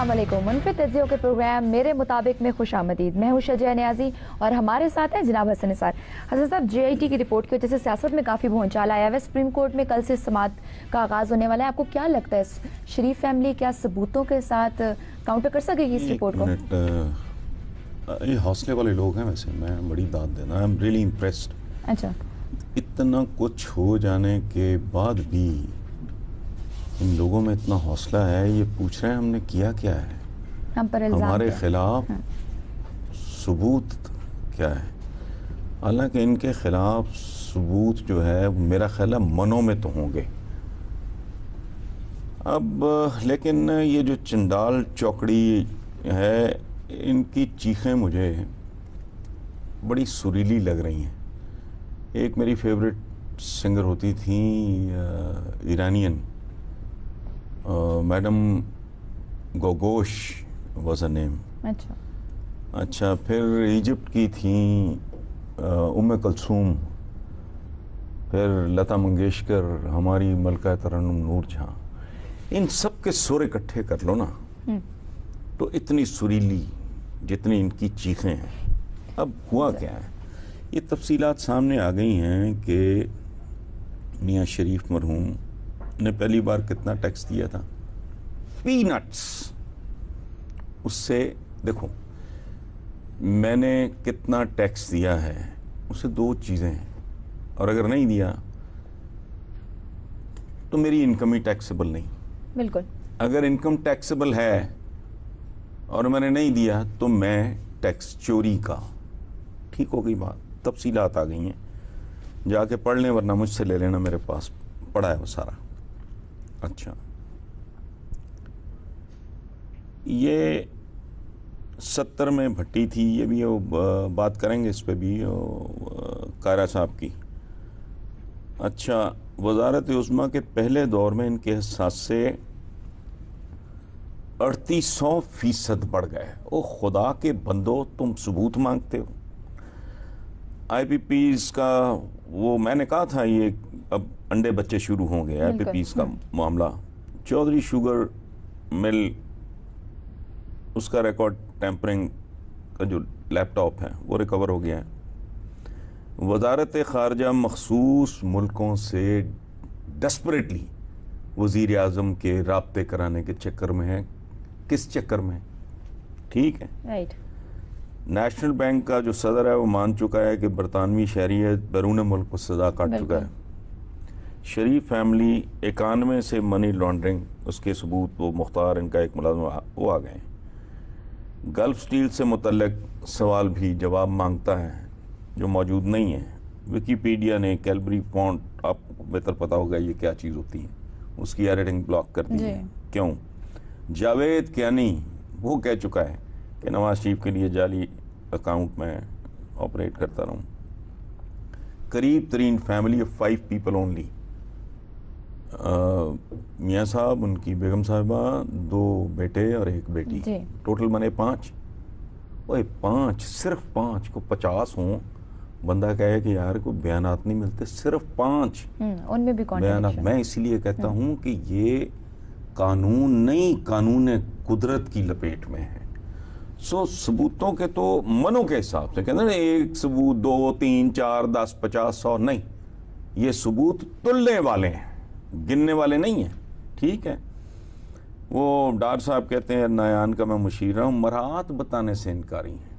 अस्सलाम वालेकुम। मुनफिद तज्जियों के प्रोग्राम मेरे मुताबिक में खुश आमदीद। मैं हूं शजिया नियाजी और हमारे साथ हैं जनाब हसन निसार। हसन साहब, JIT की रिपोर्ट की वजह से सियासत में काफ़ी भूचाल आया है। सुप्रीम कोर्ट में कल से समाअत का आगाज़ होने वाला है। आपको क्या लगता है, शरीफ फैमिली क्या सबूतों के साथ काउंटर कर सकेगी इस रिपोर्ट को? ये हौसले वाले लोग हैं। वैसे मैं बड़ी दाद देना, आई एम रियली इम्प्रेस्ड। अच्छा, इतना कुछ हो जाने के बाद भी इन लोगों में इतना हौसला है, ये पूछ रहे हैं हमने किया क्या है, हम पर इल्जाम हमारे क्या? खिलाफ सबूत क्या है। हालांकि इनके खिलाफ सबूत जो है मेरा ख्याल है मनों में तो होंगे। अब लेकिन ये जो चंडाल चौकड़ी है, इनकी चीखें मुझे बड़ी सुरीली लग रही हैं। एक मेरी फेवरेट सिंगर होती थी Iranian, madam Googoosh was a name. अच्छा, फिर इजिप्ट की थी उम्मे कलसूम, फिर लता मंगेशकर, हमारी मलका तरन्नुम नूर जहां। इन सब के सुर इकट्ठे कर लो ना तो इतनी सुरीली जितनी इनकी चीखें हैं। अब हुआ क्या है, ये तफसीलात सामने आ गई हैं कि मियाँ शरीफ मरहूम ने पहली बार कितना टैक्स दिया था, पीनट्स। उससे देखो मैंने कितना टैक्स दिया है, उससे दो चीज़ें हैं, और अगर नहीं दिया तो मेरी इनकम ही टैक्सेबल नहीं। बिल्कुल। अगर इनकम टैक्सेबल है और मैंने नहीं दिया तो मैं टैक्स चोरी का। ठीक हो गई बात, तफसीलात आ गई हैं, जाके पढ़ लें, वरना मुझसे ले लेना, मेरे पास पड़ा है वो सारा। अच्छा, ये 70 में भट्टी थी, ये भी बात करेंगे इस पे भी, कायरा साहब की। अच्छा, वजारत उस्मा के पहले दौर में इनके हिसाब से 3800% बढ़ गए। ओ खुदा के बंदो, तुम सबूत मांगते हो। IPPs का वो मैंने कहा था, ये अब अंडे बच्चे शुरू होंगे। IPPs का मामला, चौधरी शुगर मिल, उसका रिकॉर्ड टैंपरिंग का जो लैपटॉप है वो रिकवर हो गया है। वजारत खारजा मखसूस मुल्कों से डेस्परेटली वज़ीर आज़म के राब्ते कराने के चक्कर में है। किस चक्कर में? ठीक है, राइट। नेशनल बैंक का जो सदर है वो मान चुका है कि बरतानवी शहरी है, बैरून मुल्क को सजा काट चुका है। शरीफ फैमिली 91 से मनी लॉन्ड्रिंग, उसके सबूत, वो मुख्तार इनका एक मुलाज़िम वो आ गए। गल्फ स्टील से मुतल्लिक सवाल भी जवाब मांगता है जो मौजूद नहीं है। विकीपीडिया ने कैलबरी पॉन्ट, आपको बेहतर पता होगा ये क्या चीज़ होती है, उसकी एडिटिंग ब्लॉक कर दी है। क्यों? जावेद कियानी वो कह चुका है कि नवाज शरीफ के लिए जाली अकाउंट में ऑपरेट करता रहूं। करीब तरीन फैमिली ऑफ 5 पीपल ओनली, मियाँ साहब, उनकी बेगम साहिबा, 2 बेटे और 1 बेटी, टोटल बने 5। ओए 5, सिर्फ 5 को 50 हों, बंदा कहे कि यार कोई बयानात नहीं मिलते, सिर्फ 5 उनमें भी बयानात। मैं इसीलिए कहता हूँ कि ये कानून नहीं, कानून कुदरत की लपेट में है। सो सबूतों के तो मनों के हिसाब से कहते हैं, एक सबूत, 2, 3, 4, 10, 50, 100 नहीं, ये सबूत तुलने वाले हैं, गिनने वाले नहीं हैं। ठीक है, वो डार साहब कहते हैं नायान का मैं मुशीर हूँ, मराहत बताने से इनकारी हैं।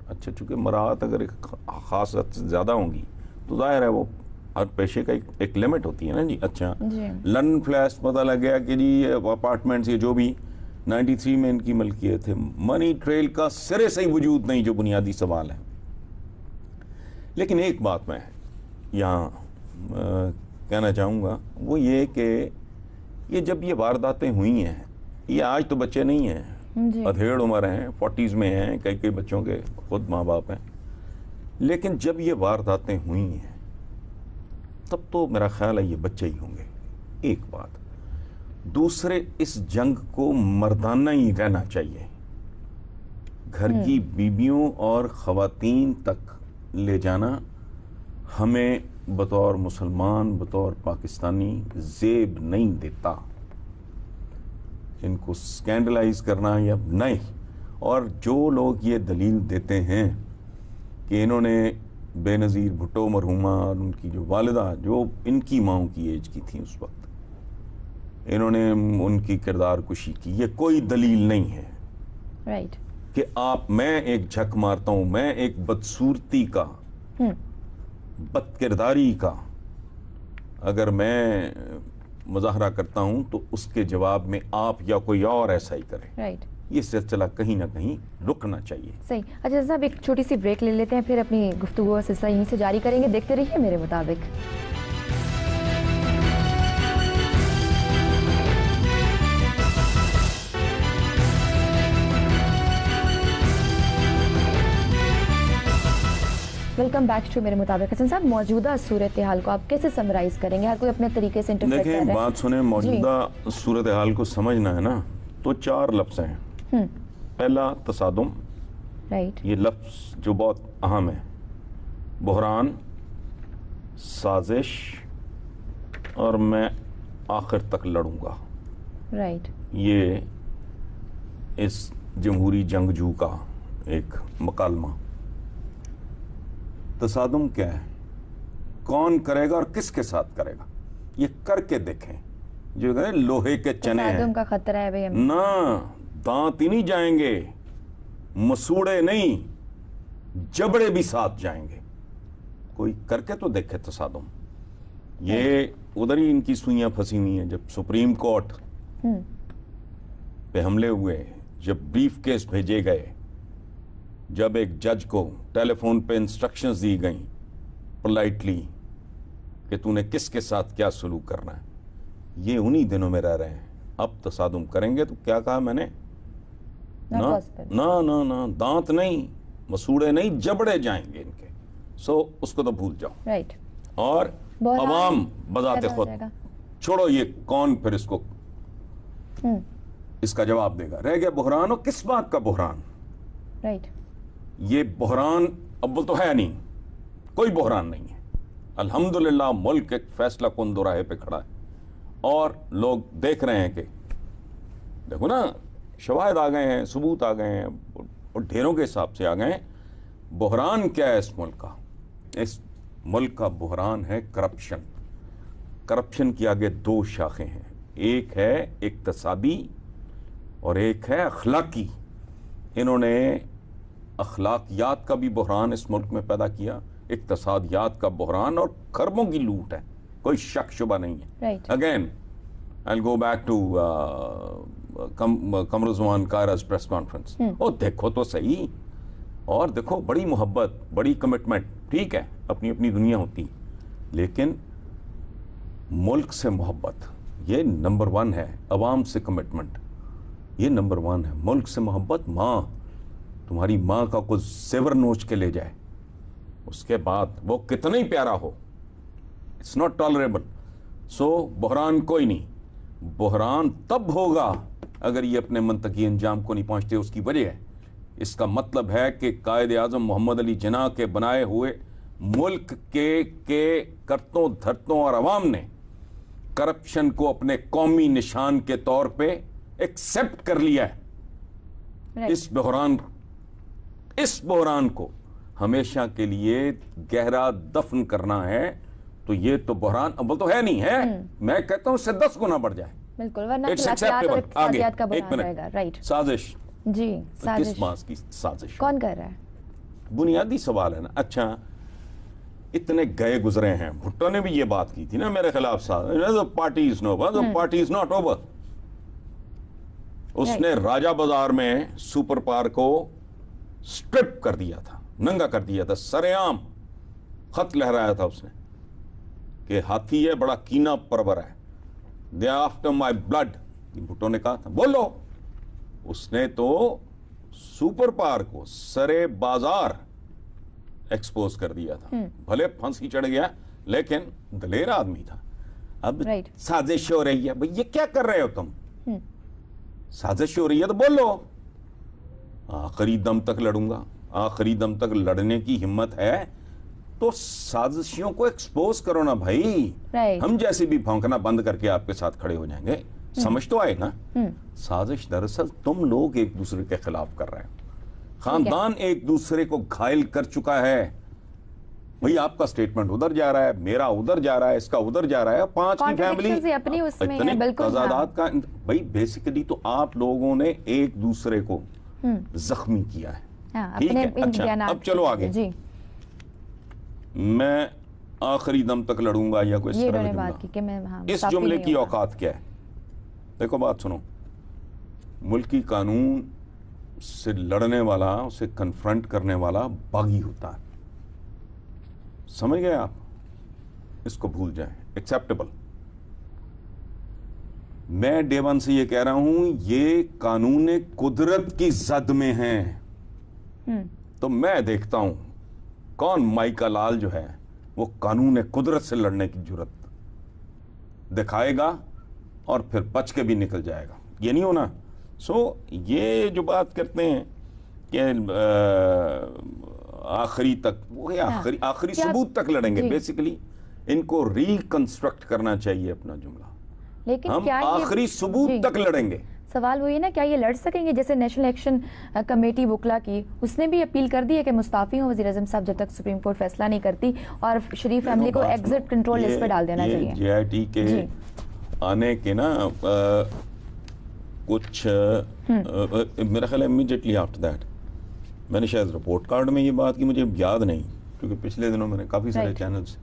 अच्छा, चूँकि मराहत अगर एक ख़ास हद से ज़्यादा होंगी तो जाहिर है वो हर पेशे का एक लिमिट होती है ना जी। अच्छा, लंदन फ्लैश पता लग गया कि जी अपार्टमेंट्स ये जो भी 93 में इनकी मलकियत थे। मनी ट्रेल का सिरे से ही वजूद नहीं, जो बुनियादी सवाल है। लेकिन एक बात मैं यहाँ कहना चाहूँगा, वो ये कि ये जब ये वारदातें हुई हैं, ये आज तो बच्चे नहीं हैं, अधेड़ उम्र हैं, 40s में हैं, कई कई बच्चों के खुद माँ बाप हैं। लेकिन जब ये वारदातें हुई हैं तब तो मेरा ख्याल है ये बच्चे ही होंगे। एक बात। दूसरे, इस जंग को मर्दाना ही रहना चाहिए। घर की बीबियों और ख़वातीन तक ले जाना हमें बतौर मुसलमान, बतौर पाकिस्तानी ज़ेब नहीं देता। ان کو اسکینڈلائز کرنا یا نہیں. اور جو لوگ یہ دلیل دیتے ہیں کہ انہوں نے بے نظیر بھٹو مرحومہ اور ان کی جو والدہ جو ان کی ماؤں کی ایج کی تھیں اس وقت, انہوں نے ان کی کردار کشی کی, یہ کوئی دلیل نہیں ہے. رائٹ. کہ میں ایک جھک مارتا ہوں, میں ایک بدصورتی کا, بد کرداری کا اگر میں مظاہرہ کرتا ہوں تو اس کے جواب میں آپ یا کوئی اور ایسا ہی کرے. رائٹ. یہ سلسلہ کہیں نہ کہیں رکنا چاہیے. صحیح. اچھا صاحب, ایک چھوٹی سی بریک لے لیتے ہیں, پھر اپنی گفتگو کا سلسلہ یہیں سے جاری کریں گے. دیکھتے رہیے میرے مطابق. ویلکم بیک ٹو میرے مطابق. حسن صاحب, موجودہ صورتحال کو آپ کیسے سمرائز کریں گے؟ ہر کوئی اپنے طریقے سے انٹرپریٹ کر رہا ہے. دیکھیں بات سنیں, موجودہ صورتحال کو سمجھنا ہے نا تو 4 لفظ ہیں. پہلا تصادم. رائٹ. یہ لفظ جو بہت اہم ہے. بحران, سازش, اور میں آخر تک لڑوں گا. رائٹ. یہ اس جمہوری جنگجو کا ایک مکالمہ. تصادم کیا ہے؟ کون کرے گا اور کس کے ساتھ کرے گا, یہ کر کے دیکھیں. جو کہتے ہیں لوہے کے چنے ہیں, تصادم کا خطرہ ہے بھئی. نہ دانت ہی نہیں جائیں گے, مسوڑے نہیں, جبڑے بھی ساتھ جائیں گے. کوئی کر کے تو دیکھے تصادم. یہ ادھر ہی ان کی سوئیاں پھنسی ہوئی ہیں. جب سپریم کورٹ پہ حملے ہوئے, جب بریف کیس بھیجے گئے, جب ایک جج کو ٹیلی فون پہ انسٹرکشنز دی گئیں پولائٹلی کہ تو نے کس کے ساتھ کیا سلوک کرنا ہے, یہ انہی دنوں میں رہ رہے ہیں. اب تصادم کریں گے تو کیا کہا میں نے؟ نہ دانت نہیں, مسوڑے نہیں, جبڑے جائیں گے ان کے. سو اس کو تو بھول جاؤ. رائٹ. اور عوام بذات خود چھوڑو, یہ کون پھر اس کو اس کا جواب دے گا. رہ گیا بحران. اور کس بات کا بحران؟ رائٹ. یہ بحران اول تو ہے نہیں, کوئی بحران نہیں ہے. الحمدللہ ملک ایک فیصلہ کن دوراہے پہ کھڑا ہے, اور لوگ دیکھ رہے ہیں کہ دیکھو نا, شواہد آ گئے ہیں, ثبوت آ گئے ہیں, اور ڈھیروں کے حساب سے آ گئے ہیں. بحران کیا ہے اس ملک کا؟ اس ملک کا بحران ہے کرپشن. کرپشن کی آگے 2 شاخیں ہیں, ایک ہے اقتصادی اور ایک ہے اخلاقی. انہوں نے اخلاقیات کا بھی بحران اس ملک میں پیدا کیا, اقتصادیات کا بحران, اور خربوں کی لوٹ ہے, کوئی شک شبہ نہیں ہے. Again I'll go back to Qamaruzzaman قاہرہ's پریس کانفرنس. دیکھو تو صحیح, اور دیکھو بڑی محبت, بڑی کمٹمنٹ, ٹھیک ہے اپنی اپنی دنیا ہوتی, لیکن ملک سے محبت یہ نمبر 1 ہے. عوام سے کمٹمنٹ یہ نمبر 1 ہے. ملک سے محبت, ماں, تمہاری ماں کا کوئی زیور نوچ کے لے جائے, اس کے بعد وہ کتنا ہی پیارا ہو, اٹس ناٹ ٹالریبل. سو بحران کوئی نہیں. بحران تب ہوگا اگر یہ اپنے منطقی انجام کو نہیں پہنچتے. اس کی وجہ ہے, اس کا مطلب ہے کہ قائد اعظم محمد علی جناح کے بنائے ہوئے ملک کے کرتوں دھرتوں اور عوام نے کرپشن کو اپنے قومی نشان کے طور پہ ایکسپٹ کر لیا ہے. اس بحران کو ہمیشہ کے لیے گہرا دفن کرنا ہے. تو یہ تو بحران اول تو ہے نہیں ہے, میں کہتا ہوں اس سے 10 گنا بڑھ جائے. بالکل, ورنہ اخلاقیات کا بحران رہے گا. رائٹ. سازش. جی, کس بات کی سازش؟ کون کر رہا ہے؟ بنیادی سوال ہے نا. اچھا, اتنے گئے گزرے ہیں, بھٹو نے بھی یہ بات کی تھی نا میرے خلاف, party is no over, party is not over. اس نے راجہ بازار میں سپر پار کو سٹرپ کر دیا تھا, ننگا کر دیا تھا, سر عام خط لہرایا تھا اس نے کہ ہاتھی ہے بڑا کینا پرور ہے, they are after my blood. Bhutto نے کہا تھا بولو. اس نے تو سپر پار کو سرے بازار ایکسپوز کر دیا تھا. بھلے پھنسی چڑھ گیا لیکن دلیر آدمی تھا. اب سازش ہو رہی ہے, بھئی یہ کیا کر رہے ہو تم؟ سازش ہو رہی ہے تو بولو. آخری دم تک لڑوں گا. آخری دم تک لڑنے کی ہمت ہے تو سازشیوں کو ایکسپوز کرو نا بھائی. ہم جیسے بھی بھونکنا بند کر کے آپ کے ساتھ کھڑے ہو جائیں گے. समझ तो आए ना। साजिश दरअसल तुम लोग एक दूसरे के खिलाफ कर रहे हो, खानदान एक दूसरे को घायल कर चुका है। भाई आपका स्टेटमेंट उधर जा रहा है, मेरा उधर जा रहा है, इसका उधर जा रहा है, 5 की फैमिली अपनी उसमें है, इतने बिल्कुल, तजादात का। भाई बेसिकली तो आप लोगों ने एक दूसरे को जख्मी किया है। ठीक अपने है, अच्छा अब चलो आगे। जी, मैं आखिरी दम तक लड़ूंगा या कोई इस ये तरह का उन्होंने बात जुमला। की कि मैं, हाँ, इस मुसाफिर जुमले नहीं की होगा। औकात क्या है? देखो बात सुनो, मुल्की कानून से लड़ने वाला, उसे कन्फ्रंट करने वाला बागी होता है। समझ गए आप? इसको भूल जाएं, एक्सेप्टेबल। मैं डे वन से ये कह रहा हूं, ये कानून कुदरत की जद में है। तो मैं देखता हूं कौन माइका लाल जो है वो कानून कुदरत से लड़ने की जुर्रत दिखाएगा और फिर बच के भी निकल जाएगा। ये नहीं होना। ये जो बात करते हैं कि आखिरी तक, वो आखिरी सबूत तक लड़ेंगे, बेसिकली इनको रिकंस्ट्रक्ट करना चाहिए अपना जुमला। लेकिन हम क्या आखिरी सबूत तक लड़ेंगे। सवाल वही है ना, क्या ये लड़ सकेंगे? जैसे नेशनल एक्शन कमेटी वुकला की, उसने भी अपील कर दी है कि मुस्ताफी हो वज़ीर आज़म साहब जब तक सुप्रीम कोर्ट फैसला नहीं करती, और शरीफ फैमिली को एग्जिट कंट्रोल लिस्ट पे डाल देना चाहिए। JIT के आने के ना कुछ मेरा ख्याल है इमीडिएटली आफ्टर दैट मैंने शायद रिपोर्ट कार्ड में ये बात की, मुझे याद नहीं, क्योंकि पिछले दिनों मैंने काफ़ी सारे चैनल्स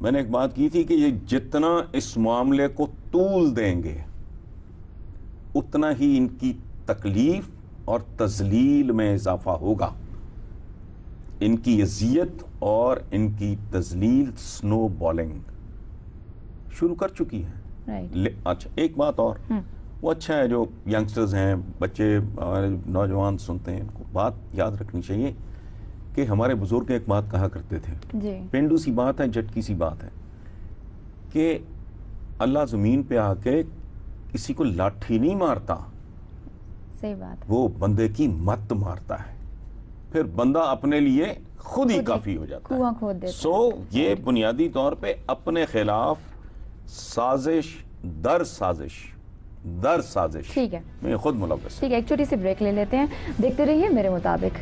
मैंने एक बात की थी कि ये जितना इस मामले को तूल देंगे उतना ही इनकी तकलीफ और तजलील में इजाफा होगा। इनकी अजियत और इनकी तजलील स्नो बॉलिंग शुरू कर चुकी है। अच्छा एक बात और, वो अच्छा है जो यंगस्टर्स हैं, बच्चे नौजवान सुनते हैं, इनको बात याद रखनी चाहिए कि हमारे बुजुर्ग एक बात कहा करते थे, पेंडू सी बात है, झटकी सी बात है, कि अल्लाह ज़मीन पे आके किसी को लाठी नहीं मारता, सही बात, वो बंदे की मत मारता है, फिर बंदा अपने लिए खुद ही काफी हो जाता कुआं खोद देता है। ये बुनियादी तौर पे अपने खिलाफ साजिश दर साजिश ठीक है, मैं खुद मुलव्वस। ठीक है, एक छोटी सी ब्रेक ले लेते हैं, देखते रहिए मेरे मुताबिक।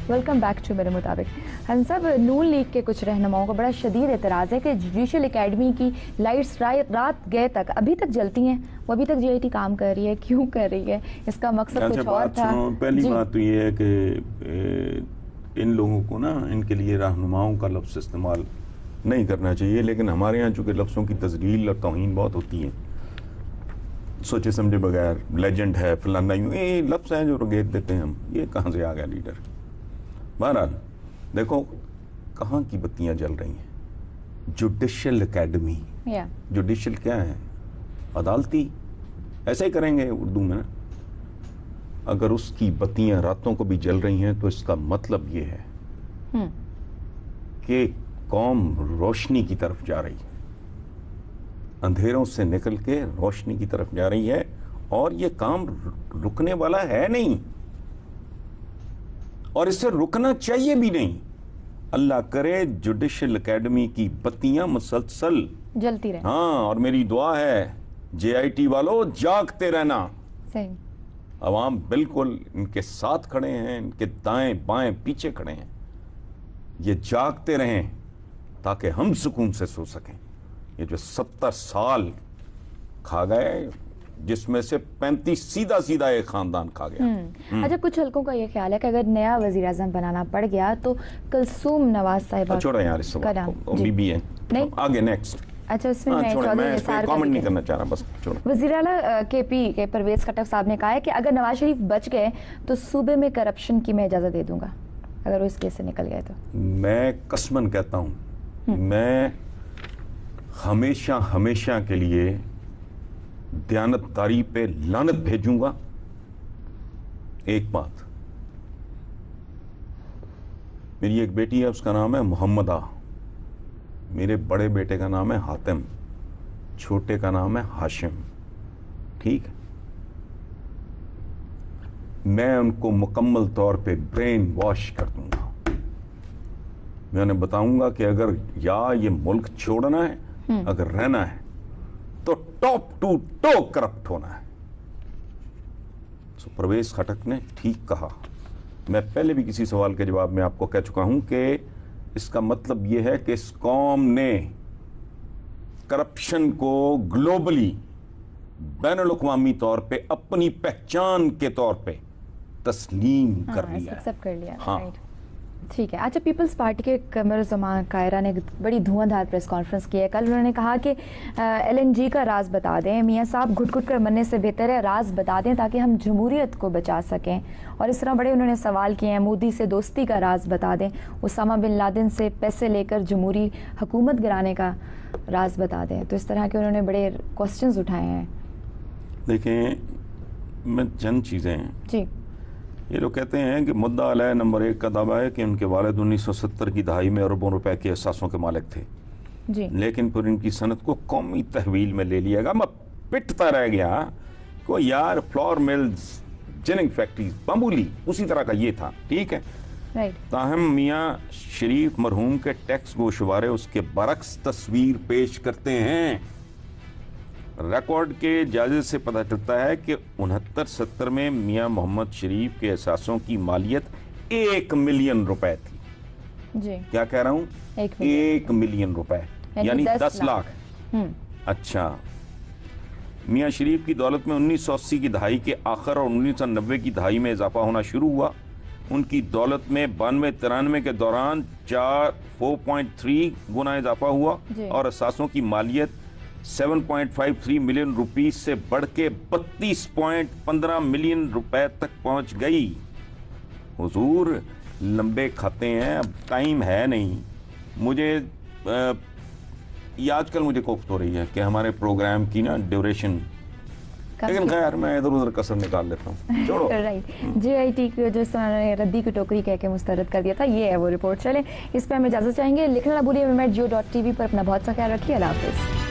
वेलकम बैक टू मेरे मुताबिक। हसन साहब, नून लीग के कुछ रहनुमाओं का बड़ा शदीद एतराज़ है कि जुडिशल एकेडमी की लाइट्स रात गए तक अभी तक जलती हैं, वो अभी तक JIT काम कर रही है, क्यों कर रही है? इसका मकसद कुछ और था? पहली बात तो ये है कि इन लोगों को ना, इनके लिए रहनुमाओं का लफ्ज़ इस्तेमाल नहीं करना चाहिए, लेकिन हमारे यहाँ चूँकि लफ्ज़ों की तज़लील और तौहीन बहुत होती है, सोचे समझे बगैर लेजेंड है फलाना, यूँ ये लफ्ज़ हैं जो रगेद देते हैं हम, ये कहाँ से आ गया लीडर। बहरहाल देखो कहाँ की बत्तियां जल रही हैं। जुडिशल एकेडमी, जुडिशल क्या है? अदालती, ऐसे ही करेंगे उर्दू में ना। अगर उसकी बत्तियां रातों को भी जल रही हैं तो इसका मतलब ये है कि कौम रोशनी की तरफ जा रही है, अंधेरों से निकल के रोशनी की तरफ जा रही है, और ये काम रुकने वाला है नहीं, और इससे रुकना चाहिए भी नहीं। अल्लाह करे जुडिशल एकेडमी की बत्तियां मुसलसल जलती रहे। हाँ, और मेरी दुआ है JIT वालों, जागते रहना। सही, अवाम बिल्कुल इनके साथ खड़े हैं, इनके दाएं बाएं पीछे खड़े हैं, ये जागते रहें ताकि हम सुकून से सो सकें। ये जो 70 साल खा गए, जिसमें से 35 सीधा एक खानदान खा गया। अच्छा, कुछ हल्कों का ये ख्याल है कि अगर नया वजीर आज़म बनाना पड़ गया तो कुलसूम नवाज साहिबा, छोड़ो यार इस सवाल को, बीबी है, नहीं आगे नेक्स्ट। अच्छा, इसमें मैं कमेंट नहीं करना चाह रहा, बस छोड़ो। वज़ीर आला KP के परवेज खट्टक साहब ने कहा है कि अगर नवाज शरीफ बच गए तो सूबे में करप्शन की मैं इजाज़त दे दूंगा, अगर वो इस केस से निकल गए तो। मैं कसमन कहता हूँ, मैं हमेशा के लिए दयानतदारी पे लानत भेजूंगा। एक बात, मेरी एक बेटी है, उसका नाम है मोहम्मदा, मेरे बड़े बेटे का नाम है हातिम, छोटे का नाम है हाशिम, ठीक है? मैं उनको मुकम्मल तौर पे ब्रेन वॉश कर दूंगा। मैं उन्हें बताऊंगा कि अगर या ये मुल्क छोड़ना है, अगर रहना है तो टॉप टू टो करप्ट होना है। सो परवेज खटक ने ठीक कहा। मैं पहले भी किसी सवाल के जवाब में आपको कह चुका हूं कि इसका मतलब यह है कि इस कौम ने करप्शन को ग्लोबली बैनुल-अक़वामी तौर पे अपनी पहचान के तौर पे तस्लीम कर लिया है। एक्सेप्ट कर लिया। हाँ। राइट, ठीक है। अच्छा, पीपल्स पार्टी के कमरुज़्ज़मान कायरा ने बड़ी धुआंधार प्रेस कॉन्फ्रेंस की है। कल उन्होंने कहा कि LNG का राज बता दें। मियाँ साहब घुट घुट कर मरने से बेहतर है राज बता दें ताकि हम जमहूरियत को बचा सकें। और इस तरह बड़े उन्होंने सवाल किए हैं, मोदी से दोस्ती का राज बता दें, उसामा बिन लादेन से पैसे लेकर जमहूरी हुकूमत गिराने का राज बता दें। तो इस तरह के उन्होंने बड़े क्वेश्चंस उठाए हैं। देखें, मैं चंद चीज़ें, जी, ये लोग कहते हैं कि मुद्दा अलय नंबर 1 का दावा है कि उनके वालिद 1970 की दहाई में अरबों रुपए के एहसासों के मालिक थे, जी, लेकिन फिर इनकी सनत को कौमी तहवील में ले लिया गया। मैं पिटता रह गया को यार फ्लोर मिल्स, जिनिंग फैक्ट्रीज मामूली उसी तरह का ये था, ठीक है। राइट, ताहम मियाँ शरीफ मरहूम के टैक्स गोशवारे उसके बरक्स तस्वीर पेश करते हैं। रिकॉर्ड के जायजे से पता चलता है कि 69-70 में मियाँ मोहम्मद शरीफ के एहसासों की मालियत 1 मिलियन रुपए थी। जी, क्या कह रहा हूँ? 1 मिलियन रुपए, यानी 10 लाख। अच्छा, मियाँ शरीफ की दौलत में 1980 की दहाई के आखिर और 1990 की दहाई में इजाफा होना शुरू हुआ। उनकी दौलत में 92-93 के दौरान 4.3 गुना इजाफा हुआ और एहसासों की मालियत 7.53 मिलियन रुपीस से बढ़ के 32.15 मिलियन रुपए तक पहुंच गई। हुजूर लंबे खाते हैं, अब टाइम है नहीं। मुझे ये आजकल मुझे कोफ्त हो रही है कि हमारे प्रोग्राम की ना ड्यूरेशन, लेकिन खैर मैं इधर उधर कसर निकाल लेता हूँ, छोड़ो। राइट, JIT को जो रद्दी की टोकरी कह के मुस्तरद कर दिया था, ये है वो रिपोर्ट। चले इस पर हम इजाजत चाहेंगे। लिखना ना भूलिए, www.jiotv पर अपना बहुत सा ख्याल रखिए। अल्लाह हाफिज़।